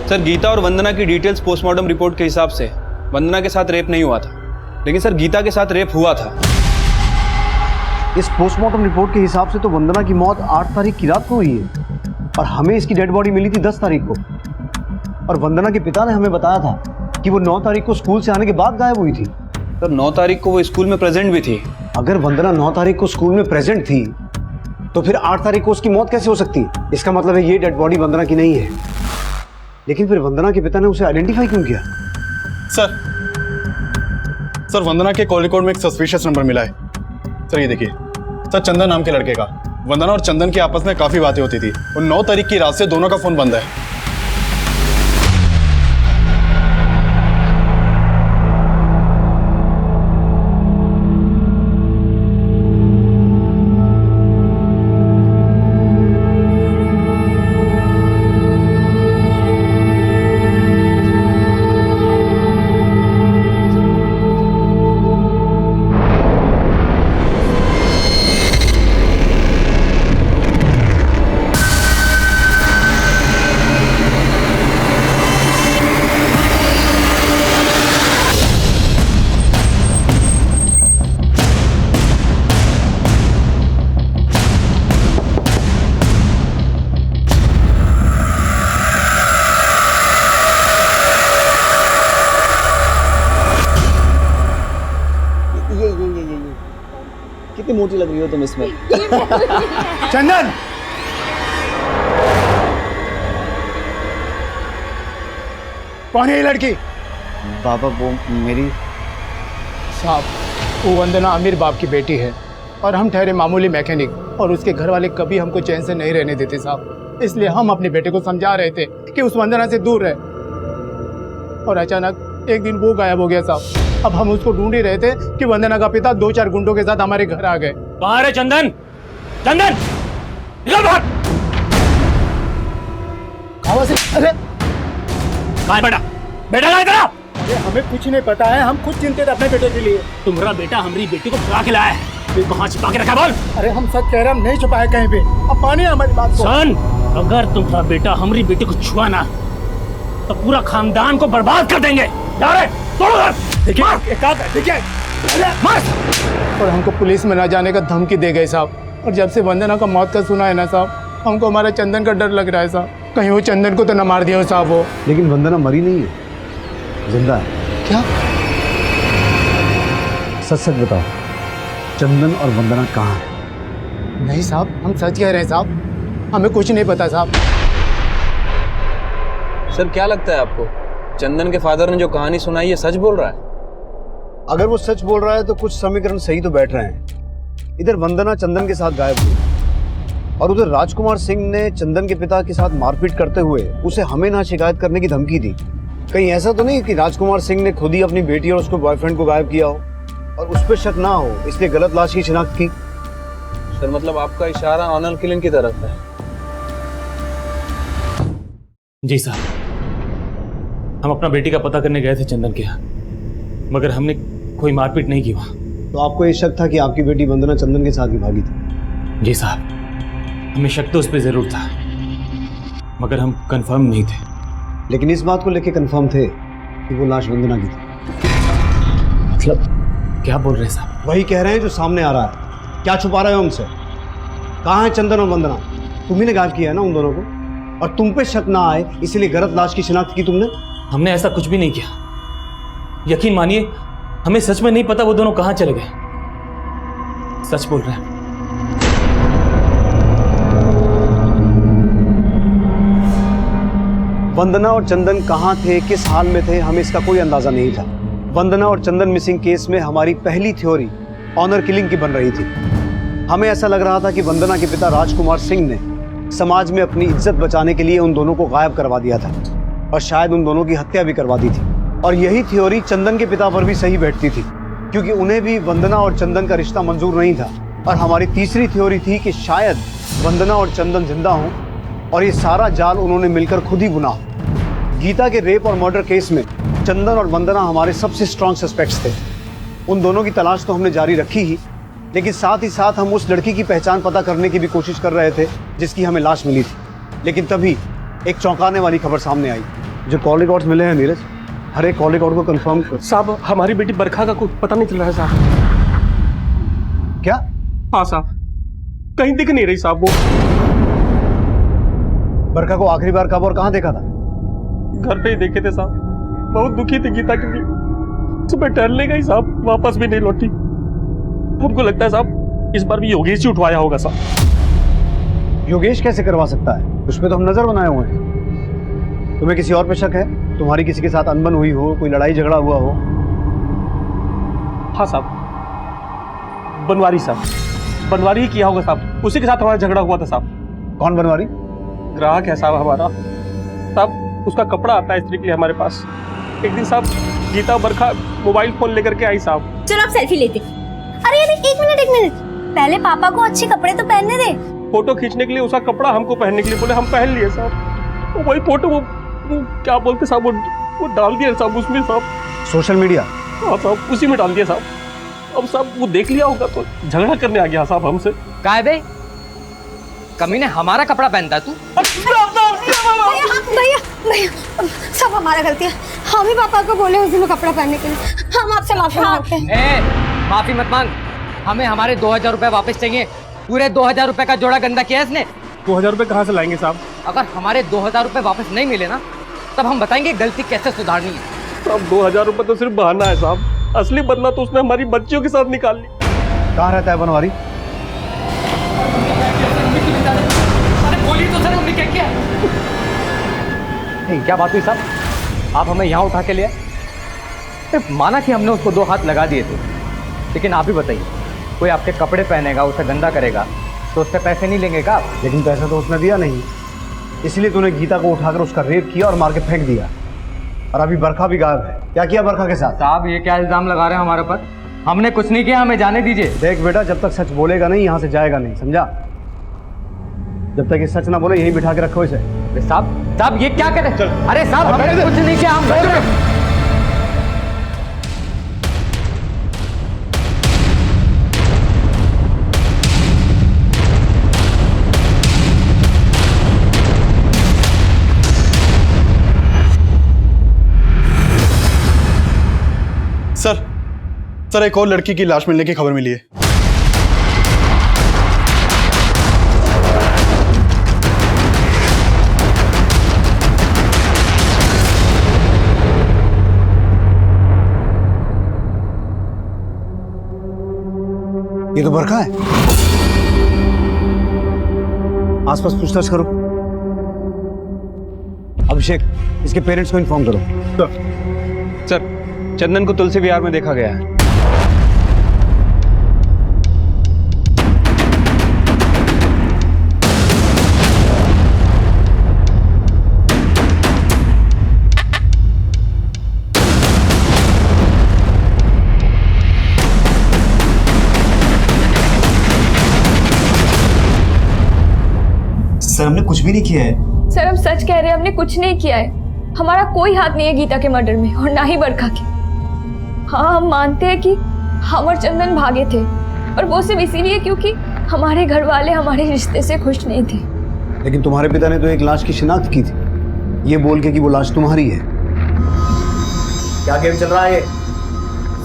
Speaker 7: सर, गीता और वंदना की डिटेल्स पोस्टमार्टम रिपोर्ट के हिसाब से वंदना के साथ रेप नहीं हुआ था, लेकिन सर गीता के साथ रेप हुआ था।
Speaker 1: इस पोस्टमार्टम रिपोर्ट के हिसाब से तो वंदना की मौत 8 तारीख की रात को हुई है और हमें इसकी डेड बॉडी मिली थी 10 तारीख को। और वंदना के पिता ने हमें बताया था कि वो 9 तारीख को स्कूल से आने के बाद गायब हुई थी।
Speaker 7: सर 9 तारीख को वो स्कूल में प्रेजेंट भी थी।
Speaker 1: अगर वंदना 9 तारीख को स्कूल में प्रेजेंट थी तो फिर 8 तारीख को उसकी मौत कैसे हो सकती है? इसका मतलब है ये डेड बॉडी वंदना की नहीं है। लेकिन फिर वंदना के पिता ने उसे आइडेंटिफाई क्यों किया?
Speaker 8: सर वंदना के कॉल रिकॉर्ड में एक सस्पिशियस नंबर मिला है। सर ये देखिए, सर चंदन नाम के लड़के का। वंदना और चंदन की आपस में काफी बातें होती थी और 9 तारीख की रात से दोनों का फोन बंद है।
Speaker 12: कितनी मोटी लग रही हो तुम इसमें।
Speaker 1: चंदन, कौन है ये लड़की?
Speaker 12: बाबा वो मेरी
Speaker 10: साहब, वो वंदना अमीर बाप की बेटी है और हम ठहरे मामूली मैकेनिक, और उसके घर वाले कभी हमको चैन से नहीं रहने देते साहब। इसलिए हम अपने बेटे को समझा रहे थे कि उस वंदना से दूर रहे, और अचानक एक दिन वो गायब हो गया साहब। अब हम उसको ढूंढ ही रहे थे कि वंदना का पिता 2-4 गुंडों के साथ हमारे घर आ गए।
Speaker 6: कहाँ है चंदन? चंदन, निकल बाहर।
Speaker 10: अरे
Speaker 6: कहाँ है बेटा? बेटा कहाँ है तेरा?
Speaker 10: अरे हमें कुछ नहीं पता है, हम खुद चिंतित अपने बेटे के लिए।
Speaker 6: तुम्हारा बेटा हमारी बेटी को चुरा के लाया है, कहाँ छिपा के रखा बोल?
Speaker 10: अरे हम सच कह रहे, हम नहीं छुपाए कहीं पे। अब मानिए हमारी बात को।
Speaker 6: सन, अगर तुम्हारा बेटा हमारी बेटी को छुआ ना तो पूरा खानदान को बर्बाद कर देंगे। जा रहे, तोड़ो घर।
Speaker 10: देखिए, और हमको पुलिस में ना जाने का धमकी दे गए साहब। और जब से वंदना का मौत का सुना है ना साहब, हमको हमारा चंदन का डर लग रहा है साहब। कहीं वो चंदन को तो न मार दिया हो साहब वो।
Speaker 1: लेकिन वंदना मरी नहीं है, जिंदा है।
Speaker 10: क्या?
Speaker 1: सच सच बताओ, चंदन और वंदना कहाँ है?
Speaker 10: नहीं साहब, हम सच कह रहे हैं साहब, हमें कुछ नहीं पता साहब।
Speaker 7: सर क्या लगता है आपको, चंदन के फादर ने जो कहानी सुनाई है सच बोल रहा है?
Speaker 1: अगर वो सच बोल रहा है तो कुछ समीकरण सही तो बैठ रहे हैं। इधर वंदना चंदन के साथ गायब हुई और उधर राजकुमार सिंह ने चंदन के पिता के साथ मारपीट करते हुए उसे हमें ना शिकायत करने की धमकी दी। कहीं ऐसा तो नहीं कि राजकुमार सिंह ने खुद ही अपनी बेटी और उसके बॉयफ्रेंड को गायब किया हो और उस पर शक ना हो, इसलिए गलत लाश की शिनाख्त की?
Speaker 7: सर मतलब आपका इशारा ऑनर किलिंग की तरफ है?
Speaker 6: जी साहब, हम अपना बेटी का पता करने गए थे चंदन के यहाँ, मगर हमने कोई मारपीट नहीं की वहाँ।
Speaker 1: तो आपको ये शक था कि आपकी बेटी वंदना चंदन के साथ ही भागी थी?
Speaker 6: जी साहब, हमें शक तो उस पर जरूर था, मगर हम कंफर्म नहीं थे।
Speaker 1: लेकिन इस बात को लेकर कंफर्म थे कि वो लाश वंदना की थी।
Speaker 6: मतलब क्या बोल रहे हैं साहब?
Speaker 1: वही कह रहे हैं जो सामने आ रहा है। क्या छुपा रहे हो हमसे? कहाँ है चंदन और वंदना? तुम्ही ने गायब किया है ना उन दोनों को, और तुम पे शक ना आए इसलिए गलत लाश की शिनाख्त की तुमने।
Speaker 6: हमने ऐसा कुछ भी नहीं किया, यकीन मानिए हमें सच में नहीं पता वो दोनों कहाँ चले गए। सच बोल रहे हैं।
Speaker 1: वंदना और चंदन कहाँ थे, किस हाल में थे, हमें इसका कोई अंदाजा नहीं था। वंदना और चंदन मिसिंग केस में हमारी पहली थ्योरी ऑनर किलिंग की बन रही थी। हमें ऐसा लग रहा था कि वंदना के पिता राजकुमार सिंह ने समाज में अपनी इज्जत बचाने के लिए उन दोनों को गायब करवा दिया था। और शायद उन दोनों की हत्या भी करवा दी थी। और यही थ्योरी चंदन के पिता पर भी सही बैठती थी, क्योंकि उन्हें भी वंदना और चंदन का रिश्ता मंजूर नहीं था। और हमारी तीसरी थ्योरी थी कि शायद वंदना और चंदन जिंदा हों और ये सारा जाल उन्होंने मिलकर खुद ही बुना हो। गीता के रेप और मर्डर केस में चंदन और वंदना हमारे सबसे स्ट्रॉन्ग सस्पेक्ट्स थे। उन दोनों की तलाश तो हमने जारी रखी ही, लेकिन साथ ही साथ हम उस लड़की की पहचान पता करने की भी कोशिश कर रहे थे जिसकी हमें लाश मिली थी। लेकिन तभी एक चौंकाने वाली खबर सामने आई। जो कॉल रिकॉर्ड्स मिले हैं नीरज, हर एक कॉल रिकॉर्ड को कंफर्म कर।
Speaker 3: साहब हमारी बेटी बरखा का कुछ पता नहीं चल रहा है साहब।
Speaker 1: क्या?
Speaker 3: हाँ साहब, कहीं दिख नहीं रही साहब। वो
Speaker 1: बरखा को आखिरी बार कब और कहाँ देखा था?
Speaker 3: घर पे ही देखे थे साहब। बहुत दुखी थी गीता के लिए। सुबह टहलने गई साहब, वापस भी नहीं लौटी। हमको लगता है साहब इस बार भी योगेश ही उठवाया होगा साहब।
Speaker 1: योगेश कैसे करवा सकता है? उस पे तो हम नजर बनाए हुए हैं। तुम्हें किसी और पे शक है? तुम्हारी किसी के साथ अनबन हुई हो, कोई लड़ाई झगड़ा हुआ हो?
Speaker 3: हाँ साहब, बनवारी साहब, बनवारी ही किया होगा साहब। उसी के साथ हमारा झगड़ा हुआ था साहब।
Speaker 1: कौन बनवारी?
Speaker 3: ग्राहक है साहब हमारा। साहब उसका कपड़ा आता है इस्त्री के लिए हमारे पास। एक दिन साहब गीता बरखा मोबाइल फोन लेकर के आई साहब।
Speaker 2: चलो आप सेल्फी लेते। अरे अरे एक मिनट, पहले पापा को अच्छे कपड़े तो पहनने दे।
Speaker 3: फोटो खींचने के लिए उसका कपड़ा हमको पहनने के लिए बोले, हम पहन लिए साहब। तो वही फोटो वो क्या बोलते साहब, वो डाल दिया साहब उसमें साहब,
Speaker 1: सोशल मीडिया।
Speaker 3: हाँ साहब उसी में डाल दिया साहब। अब साहब वो देख लिया होगा तो झगड़ा करने आ गया साहब हमसे।
Speaker 12: काय बे, कमीने हमारा कपड़ा पहनता है तू?
Speaker 2: भैया सब हमारा गलती है। हम ही पापा को बोले उस दिन कपड़ा पहनने के लिए। हम आपसे माफी मांगते हैं।
Speaker 12: माफी मत मांग, हमें हमारे 2000 रुपए वापस चाहिए। पूरे 2000 रुपए का जोड़ा गंदा किया इसने।
Speaker 3: 2000 रुपए कहाँ से लाएंगे साहब?
Speaker 12: अगर हमारे 2000 रुपए वापस नहीं मिले ना, तब हम बताएंगे गलती कैसे सुधारनी है।
Speaker 3: साहब 2000 रुपए तो सिर्फ बहाना है साहब, असली बदला तो उसने हमारी बच्चियों के साथ निकाल ली।
Speaker 1: कहाँ रहता है बनवारी?
Speaker 12: बोली तो सर हमने क्या किया? क्या बात हुई साहब, आप हमें यहाँ उठा के लिए? माना कि हमने उसको 2 हाथ लगा दिए थे, लेकिन आप ही बताइए, कोई आपके कपड़े पहनेगा, उसे गंदा करेगा तो उससे पैसे नहीं लेंगे क्या आप?
Speaker 1: लेकिन पैसा तो उसने दिया नहीं, इसलिए तूने गीता को उठाकर उसका रेप किया और मार के फेंक दिया। और अभी बरखा भी गायब है। क्या किया बरखा के साथ?
Speaker 12: साहब ये क्या इल्जाम लगा रहे हैं हमारे ऊपर? हमने कुछ नहीं किया, हमें जाने दीजिए।
Speaker 1: देख बेटा, जब तक सच बोलेगा नहीं यहाँ से जाएगा नहीं, समझा? जब तक ये सच ना बोले यहीं बिठा के रखो इसे।
Speaker 12: साहब ये क्या कर रहे हैं? अरे साहब हमने कुछ नहीं किया, हम बोल रहे हैं।
Speaker 8: सर एक और लड़की की लाश मिलने की खबर मिली है।
Speaker 1: ये तो बरखा है। आसपास पूछताछ करो। अभिषेक, इसके पेरेंट्स को इन्फॉर्म करो।
Speaker 7: सर चंदन को तुलसी विहार में देखा गया है।
Speaker 1: सर हमने कुछ भी नहीं किया है।
Speaker 14: सर हम सच कह रहे हैं, हमने कुछ नहीं किया है। हमारा कोई हाथ नहीं है गीता के मर्डर में और ना ही बरखा के। हाँ हम मानते हैं कि हम और चंदन भागे थे, और वो सिर्फ इसीलिए क्योंकि हमारे घर वाले हमारे रिश्ते से खुश नहीं थे।
Speaker 1: लेकिन तुम्हारे पिता ने तो एक लाश की शिनाख्त की थी, ये बोल के कि वो लाश तुम्हारी है। क्या गेम चल रहा है ये?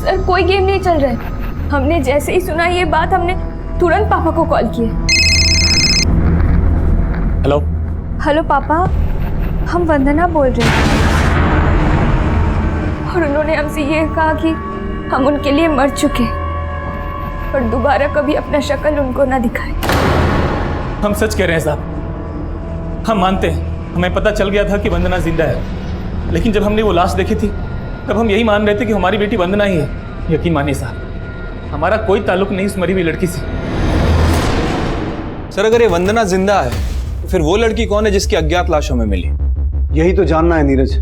Speaker 14: सर कोई गेम नहीं चल रहा है। हमने जैसे ही सुना ये बात, हमने तुरंत पापा को कॉल किया।
Speaker 6: हेलो
Speaker 14: हेलो पापा, हम वंदना बोल रहे हैं, और उन्होंने हमसे ये कहा कि हम उनके लिए मर चुके और दोबारा कभी अपना शक्ल उनको ना दिखाएं।
Speaker 6: हम सच कह रहे हैं साहब, हम मानते हैं, हमें पता चल गया था कि वंदना जिंदा है, लेकिन जब हमने वो लाश देखी थी तब हम यही मान रहे थे कि हमारी बेटी वंदना ही है। यकीन मानिए साहब, हमारा कोई ताल्लुक नहीं उस मरी हुई लड़की से।
Speaker 7: सर अगर ये वंदना जिंदा है तो फिर वो लड़की कौन है जिसकी अज्ञात लाश हमें मिली?
Speaker 1: यही तो जानना है नीरज,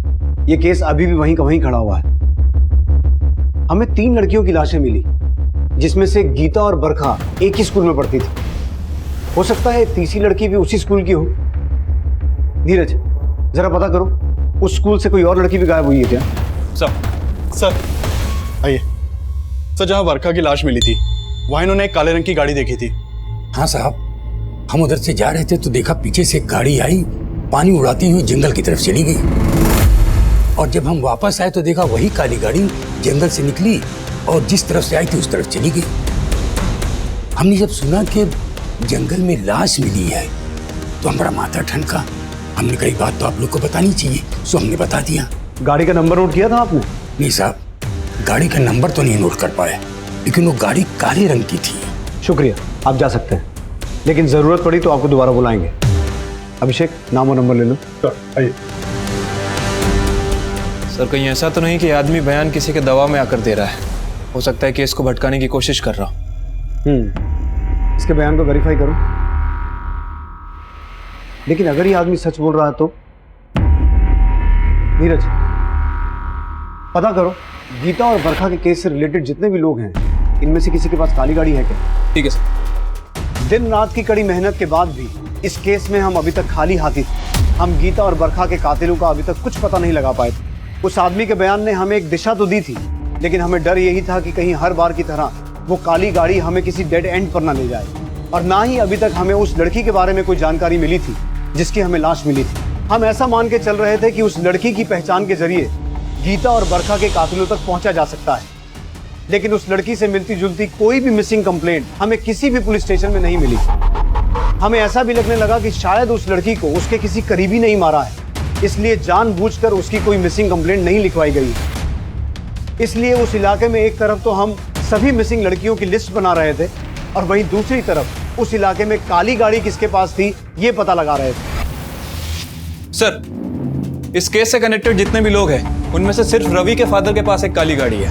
Speaker 1: ये केस अभी भी वहीं का वहीं खड़ा हुआ है। हमें 3 लड़कियों की लाशें मिली, जिसमें से गीता और बरखा एक ही स्कूल में पढ़ती थी। हो सकता है तीसरी लड़की भी उसी स्कूल की हो। नीरज, जरा पता करो, उस स्कूल से कोई और लड़की भी गायब हुई है क्या?
Speaker 7: सर आइए। सर, जहाँ बरखा की लाश मिली थी वहाँ इन्होंने एक काले रंग की गाड़ी देखी थी।
Speaker 10: हाँ साहब, हम उधर से जा रहे थे तो देखा पीछे से एक गाड़ी आई, पानी उड़ाती हुई जंगल की तरफ चली गई। और जब हम वापस आए तो देखा वही काली गाड़ी जंगल से निकली और जिस तरफ से आई थी उस तरफ चली गई। हमने जब सुना कि जंगल में लाश मिली है तो हमारा माथा ठनका। हमने कही बात तो आप लोग को बतानी चाहिए, सो हमने बता दिया।
Speaker 1: गाड़ी का नंबर नोट किया था आपने?
Speaker 10: नहीं साहब, गाड़ी का नंबर तो नहीं नोट कर पाए, लेकिन वो गाड़ी काले रंग की थी।
Speaker 1: शुक्रिया, आप जा सकते हैं, लेकिन जरूरत पड़ी तो आपको दोबारा बुलाएंगे। अभिषेक, नाम और नंबर ले लो।
Speaker 7: आइए। सर, कहीं ऐसा तो नहीं कि आदमी बयान किसी के दबाव में आकर दे रहा है? हो सकता है केस को भटकाने की कोशिश कर रहा हूं।
Speaker 1: इसके बयान को वेरीफाई करो। लेकिन अगर ये आदमी सच बोल रहा है तो? नीरज, पता करो गीता और बरखा के केस से रिलेटेड जितने भी लोग हैं, इनमें से किसी के पास काली गाड़ी है क्या?
Speaker 7: ठीक है सर।
Speaker 1: दिन रात की कड़ी मेहनत के बाद भी इस केस में हम अभी तक खाली हाथी थे। हम गीता और बरखा के कातिलों का अभी तक कुछ पता नहीं लगा पाए थे। उस आदमी के बयान ने हमें एक दिशा तो दी थी, लेकिन हमें डर यही था कि कहीं हर बार की तरह वो काली गाड़ी हमें किसी डेड एंड पर ना ले जाए। और ना ही अभी तक हमें उस लड़की के बारे में कोई जानकारी मिली थी जिसकी हमें लाश मिली थी। हम ऐसा मान के चल रहे थे कि उस लड़की की पहचान के जरिए गीता और बरखा के कातिलों तक पहुंचा जा सकता है, लेकिन उस लड़की से मिलती जुलती कोई भी मिसिंग कंप्लेंट हमें किसी भी पुलिस स्टेशन में नहीं मिली। हमें ऐसा भी लगने लगा कि शायद उस लड़की को उसके किसी करीबी नहीं मारा है, इसलिए जानबूझकर उसकी कोई मिसिंग कंप्लेंट नहीं लिखवाई गई है। इसलिए उस इलाके में एक तरफ तो हम सभी मिसिंग लड़कियों की लिस्ट बना रहे थे, और वहीं दूसरी तरफ उस इलाके में काली गाड़ी किसके पास थी ये पता लगा रहे थे।
Speaker 7: सर, इस केस से कनेक्टेड जितने भी लोग हैं उनमें से सिर्फ रवि के फादर के पास एक काली गाड़ी है।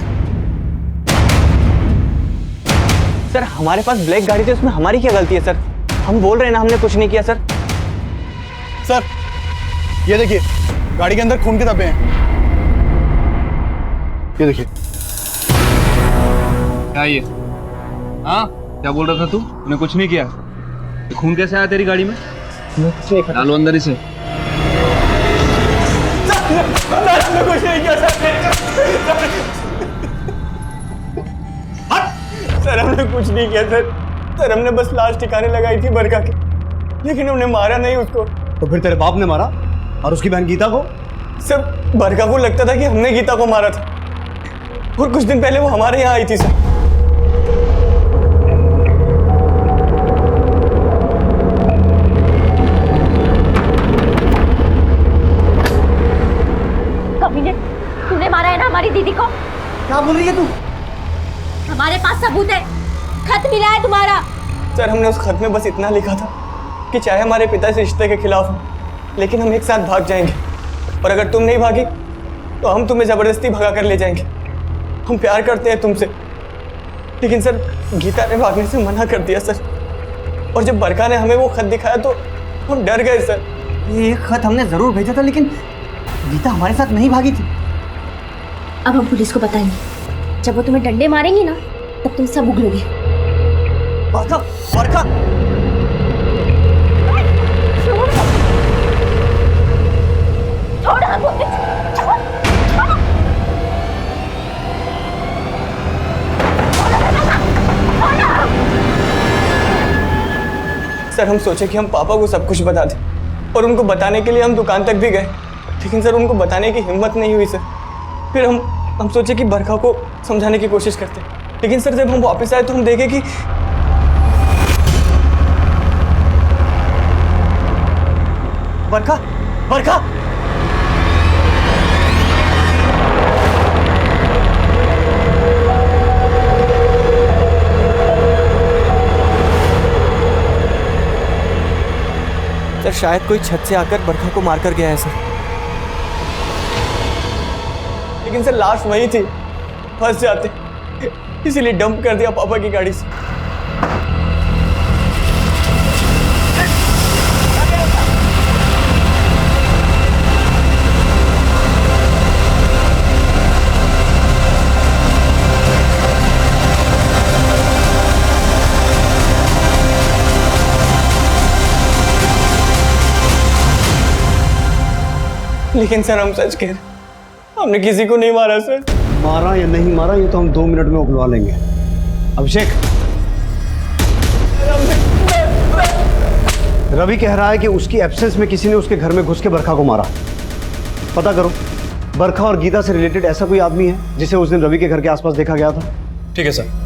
Speaker 5: सर, हमारे पास ब्लैक गाड़ी थी, उसमें हमारी क्या गलती है सर? हम बोल रहे हैं ना हमने कुछ नहीं किया सर।
Speaker 7: सर, ये देखिए, गाड़ी के अंदर खून के धब्बे हैं। ये देखिए। क्या ये? हाँ, क्या बोल रहा था तू? तूने कुछ नहीं किया? ये खून कैसे आया तेरी गाड़ी में? डालो अंदर इसे।
Speaker 3: कुछ नहीं किया सर, हमने कुछ नहीं किया सर, हमने बस लाश ठिकाने लगाई थी बरखा की, लेकिन हमने मारा नहीं उसको।
Speaker 1: तो फिर तेरे बाप ने मारा और उसकी बहन गीता को?
Speaker 3: सर, बरखा को लगता था कि हमने गीता को मारा था, और कुछ दिन पहले वो हमारे यहाँ आई थी सर।
Speaker 2: तूने मारा है ना हमारी दीदी को?
Speaker 3: क्या बोल रही है तू?
Speaker 2: हमारे पास सबूत है, खत मिला है तुम्हारा।
Speaker 3: सर, हमने उस खत में बस इतना लिखा था कि चाहे हमारे पिता इस रिश्ते के खिलाफ हो, लेकिन हम एक साथ भाग जाएंगे, और अगर तुम नहीं भागी तो हम तुम्हें जबरदस्ती भगा कर ले जाएंगे। हम प्यार करते हैं तुमसे। लेकिन सर, गीता ने भागने से मना कर दिया सर, और जब बरखा ने हमें वो खत दिखाया तो हम डर गए सर।
Speaker 5: ये खत हमने जरूर भेजा था, लेकिन गीता हमारे साथ नहीं भागी थी।
Speaker 2: अब हम पुलिस को बताएंगे, जब वो तुम्हें डंडे मारेंगी ना तब तुम सब उगलोगे।
Speaker 3: बरखा, बरखा, सर, हम सोचे कि हम पापा को सब कुछ बता दें, और उनको बताने के लिए हम दुकान तक भी गए, लेकिन सर उनको बताने की हिम्मत नहीं हुई सर। फिर हम सोचे कि बरखा को समझाने की कोशिश करते, लेकिन सर जब हम वापस आए तो हम देखे कि बरखा, बरखा, सर शायद कोई छत से आकर बरखा को मारकर गया है सर। लेकिन सर लाश वही थी, फंस जाते, इसीलिए डंप कर दिया पापा की गाड़ी से। लेकिन सर हम सच कह रहे हैं, हमने किसी को नहीं मारा सर।
Speaker 1: मारा या नहीं मारा ये तो हम 2 मिनट में उगलवा लेंगे। अभिषेक, रवि कह रहा है कि उसकी एब्सेंस में किसी ने उसके घर में घुस के बरखा को मारा। पता करो, बरखा और गीता से रिलेटेड ऐसा कोई आदमी है जिसे उस दिन रवि के घर के आसपास देखा गया था?
Speaker 6: ठीक है सर।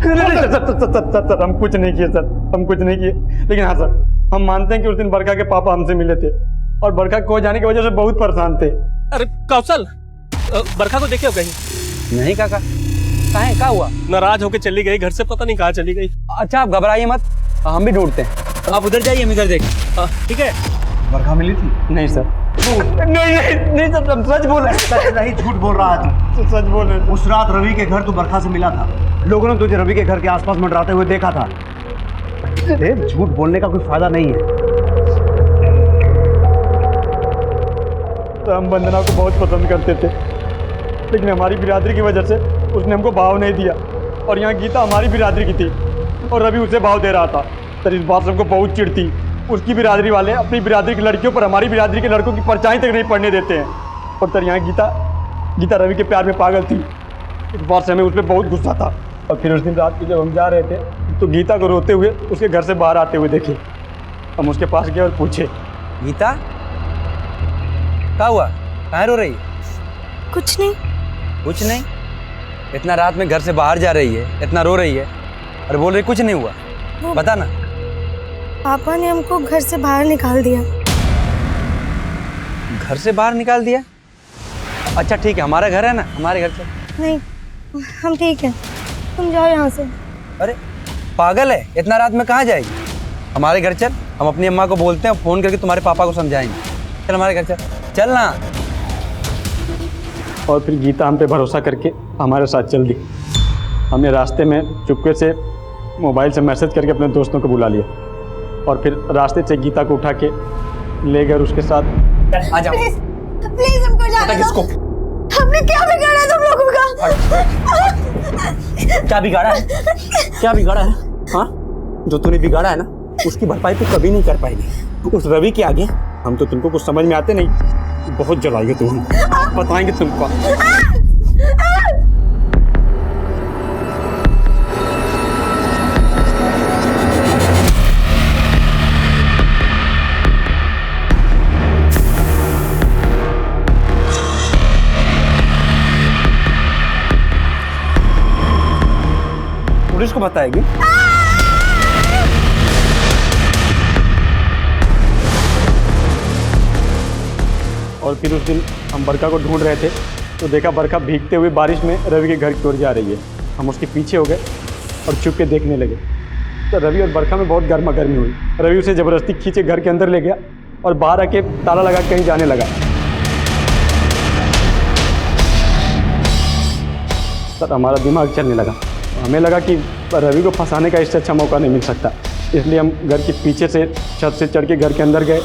Speaker 3: सर हम कुछ नहीं किए सर, हम कुछ नहीं किए। लेकिन हाँ सर, हम मानते हैं कि उस दिन बरखा के पापा हमसे मिले थे और बरखा खो जाने की वजह से बहुत परेशान थे।
Speaker 6: अरे कौशल, बरखा को देखे हो कहीं?
Speaker 13: नहीं काका, कहाँ हुआ?
Speaker 6: नाराज होके चली गई, घर से पता नहीं कहाँ चली गई।
Speaker 13: अच्छा आप घबराइए मत, हम भी ढूंढते हैं। आप उधर जाइए, हम इधर देखें।
Speaker 6: ठीक है।
Speaker 1: बरखा मिली थी?
Speaker 3: नहीं सर। नहीं सर, हम सच बोल रहे हैं।
Speaker 1: सच नहीं, झूठ बोल रहा है तू।
Speaker 3: सच बोल रहे हैं।
Speaker 1: उस रात रवि के घर तू बरखा से मिला था, लोगों ने तुझे रवि के घर के आसपास मंडराते हुए देखा था। झूठ बोलने का कोई फायदा नहीं है।
Speaker 3: तो हम वंदना को बहुत पसंद करते थे, लेकिन हमारी बिरादरी की वजह से उसने हमको भाव नहीं दिया। और यहाँ गीता हमारी बिरादरी की थी और रवि उसे भाव दे रहा था। सर इस बात से हमको बहुत चिढ़ थी। उसकी बिरादरी वाले अपनी बिरादरी की लड़कियों पर हमारी बिरादरी के लड़कों की परछाई तक नहीं पड़ने देते हैं। और सर यहाँ गीता रवि के प्यार में पागल थी। इस बात से हमें उस पर बहुत गुस्सा था। और फिर उस दिन रात को जब हम जा रहे थे तो गीता को रोते हुए उसके घर से बाहर आते हुए देखे। हम उसके पास गए और पूछे,
Speaker 13: गीता क्या हुआ, कहाँ रो रही?
Speaker 2: कुछ नहीं।
Speaker 13: कुछ नहीं? इतना रात में घर से बाहर जा रही है, इतना रो रही है और बोल रही कुछ नहीं हुआ। बता ना।
Speaker 2: पापा ने हमको घर से बाहर निकाल दिया।
Speaker 13: घर से बाहर निकाल दिया? अच्छा ठीक है, हमारा घर है ना, हमारे घर चल।
Speaker 2: नहीं, हम ठीक है, तुम जाओ यहाँ से।
Speaker 13: अरे पागल है, इतना रात में कहाँ जाएगी? हमारे घर चल, हम अपनी अम्मा को बोलते हैं, फ़ोन करके तुम्हारे पापा को समझाएंगे। चल हमारे घर चल, चल ना।
Speaker 3: और फिर गीता हम पे भरोसा करके हमारे साथ चल दी। हमने रास्ते में चुपके से मोबाइल से मैसेज करके अपने दोस्तों को बुला लिया और फिर रास्ते से गीता को उठा के ले गए और उसके साथ।
Speaker 13: आ जाओ।
Speaker 2: प्लीज हमको जाने दो।
Speaker 6: किसको?
Speaker 2: हमने क्या बिगाड़ा तुम लोगों का?
Speaker 10: क्या बिगाड़ा है? क्या बिगाड़ा है? हाँ, जो तूने बिगाड़ा है ना, उसकी भरपाई तू कभी नहीं कर पाएगी। उस रवि के आगे हम तो तुमको कुछ समझ में आते नहीं। बहुत जलाएंगे तुम, बताएंगे तुमको। पुलिस को बताएगी?
Speaker 3: और फिर उस दिन हम बरखा को ढूंढ रहे थे तो देखा बरखा भीगते हुए बारिश में रवि के घर की ओर जा रही है। हम उसके पीछे हो गए और छुप के देखने लगे तो रवि और बरखा में बहुत गर्मा गर्मी हुई। रवि उसे ज़बरदस्ती खींचे घर के अंदर ले गया और बाहर आके ताला लगा कहीं जाने लगा। सर हमारा दिमाग चलने लगा। हमें लगा कि रवि को फंसाने का इससे अच्छा मौका नहीं मिल सकता, इसलिए हम घर के पीछे से छत से चढ़ के घर के अंदर गए।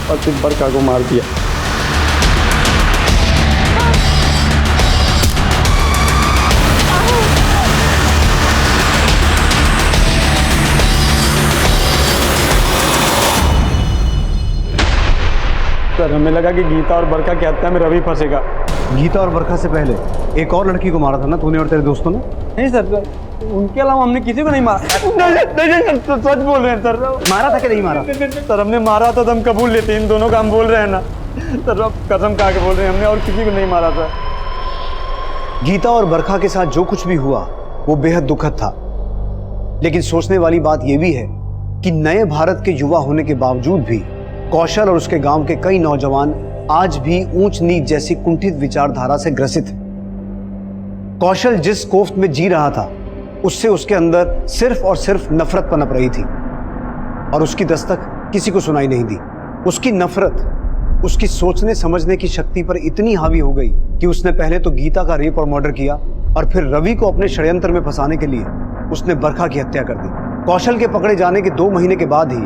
Speaker 3: और फिर बरखा को मार दिया। सर हमें लगा कि गीता और बरखा की हत्या में रवि फंसेगा।
Speaker 1: गीता और बरखा से पहले एक और लड़की को मारा था ना तूने और तेरे दोस्तों ने?
Speaker 3: नहीं सर, उनके अलावा हमने किसी को नहीं मारा। नहीं सच बोल रहे हैं सर।
Speaker 1: मारा था कि नहीं मारा?
Speaker 3: सर हमने मारा था तो हम कबूल लेते हैं, इन दोनों का हम बोल रहे हैं ना सर, अब कसम खा के बोल रहे हैं हमने और किसी को नहीं मारा था।
Speaker 1: गीता और बरखा के साथ जो कुछ भी हुआ वो बेहद दुखद था, लेकिन सोचने वाली बात यह भी है कि नए भारत के युवा होने के बावजूद भी कौशल और उसके गांव के कई नौजवान आज भी ऊंच नीच जैसी कुंठित विचारधारा से ग्रसित हैं। कौशल जिस कोफ्त में जी रहा था उससे उसके अंदर सिर्फ और सिर्फ नफरत पनप रही थी और उसकी दस्तक किसी को सुनाई नहीं दी। उसकी नफरत उसकी सोचने समझने की शक्ति पर इतनी हावी हो गई कि उसने पहले तो गीता का रेप और मर्डर किया और फिर रवि को अपने षड्यंत्र में फंसाने के लिए उसने बरखा की हत्या कर दी। कौशल के पकड़े जाने के 2 महीने के बाद ही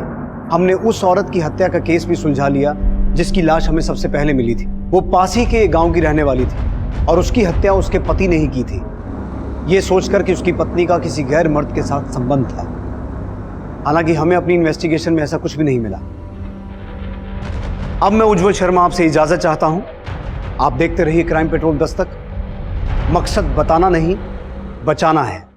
Speaker 1: हमने उस औरत की हत्या का केस भी सुलझा लिया जिसकी लाश हमें सबसे पहले मिली थी। वो पास ही के गांव की रहने वाली थी और उसकी हत्या उसके पति ने ही की थी, ये सोचकर कि उसकी पत्नी का किसी गैर मर्द के साथ संबंध था। हालांकि हमें अपनी इन्वेस्टिगेशन में ऐसा कुछ भी नहीं मिला। अब मैं उज्जवल शर्मा आपसे इजाजत चाहता हूं। आप देखते रहिए क्राइम पेट्रोल दस्तक। मकसद बताना नहीं, बचाना है।